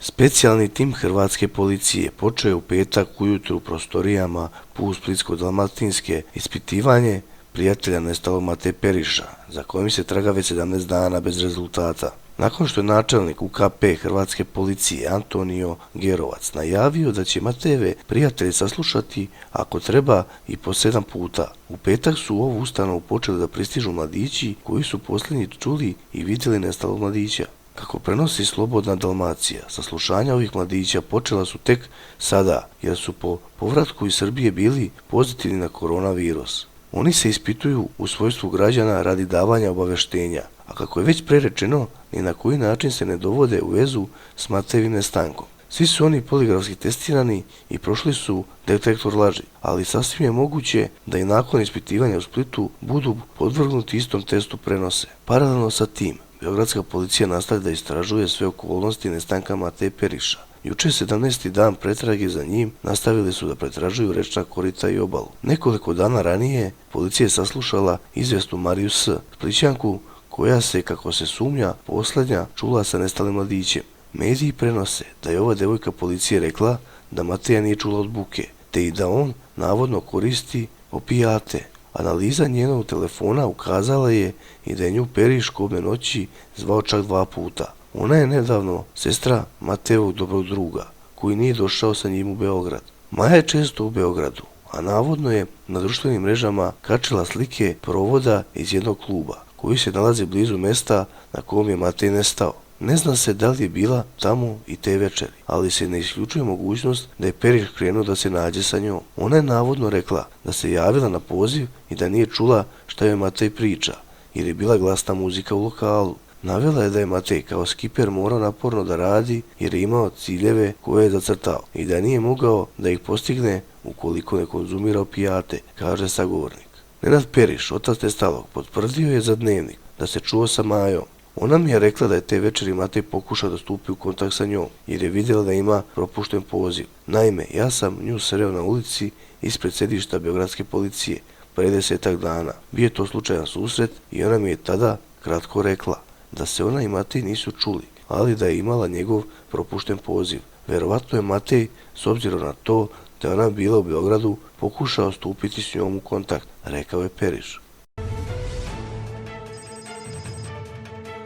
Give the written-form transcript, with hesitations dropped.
Specijalni tim hrvatske policije počeo je u petak ujutru u prostorijama PU Splitsko-dalmatinske ispitivanje prijatelja nestalog Mateje Periša, za kojim se traga već 17 dana bez rezultata. Nakon što je načelnik UKP hrvatske policije Antonio Gerovac najavio da će Matejeve prijatelje saslušati ako treba i po 7 puta, u petak su u ovu ustanovu počeli da pristižu mladići koji su posljednji čuli i vidjeli nestalog mladića. Kako prenosi Slobodna Dalmacija, saslušanja ovih mladića počela su tek sada, jer su po povratku iz Srbije bili pozitivni na koronavirus. Oni se ispituju u svojstvu građana radi davanja obaveštenja, a kako je već prerečeno, ni na koji način se ne dovode u vezu s Matejevim nestankom. Svi su oni poligrafski testirani i prošli su detektor laži, ali sasvim je moguće da i nakon ispitivanja u Splitu budu podvrgnuti istom testu prenose. Paralelno sa tim, beogradska policija nastavlja da istražuje sve okolnosti nestanka Mateje Periša. Juče 17. dan pretrage za njim nastavili su da pretražuju rečna korita i obalu. Nekoliko dana ranije policija je saslušala izvjesnu Mariju S., Splićanku, koja se, kako se sumnja, posljednja čula sa nestalim mladićem. Mediji prenose da je ova devojka policije rekla da Mateja nije čula od buke, te i da on navodno koristi opijate. Analiza njenog telefona ukazala je i da je nju Periš kobne noći zvao čak 2 puta. Ona je nedavno sestra Matejevog dobrog druga, koji nije došao sa njim u Beograd. Maja je često u Beogradu, a navodno je na društvenim mrežama kačila slike provoda iz jednog kluba, koji se nalazi blizu mesta na kom je Matej nestao. Ne zna se da li je bila tamo i te večeri, ali se ne isključuje mogućnost da je Periš krenuo da se nađe sa njom. Ona je navodno rekla da se javila na poziv i da nije čula šta joj Matej priča, jer je bila glasna muzika u lokalu. Navela je da je Matej kao skiper morao naporno da radi jer je imao ciljeve koje je zacrtao i da nije mogao da ih postigne ukoliko ne konzumira opijate, kaže sagovornik. Nenad Periš, otac nestalog, potvrdio je za Dnevnik da se čuo sa Majom. Ona mi je rekla da je te večeri Matej pokušao da stupi u kontakt sa njom, jer je vidjela da ima propušten poziv. Naime, ja sam nju sreo na ulici ispred sedišta beogradske policije pre 10 dana. Bio je to slučajan susret i ona mi je tada kratko rekla da se ona i Matej nisu čuli, ali da je imala njegov propušten poziv. Verovatno je Matej, s obzirom na to da je ona bila u Beogradu, pokušao stupiti s njom u kontakt, rekao je Periš.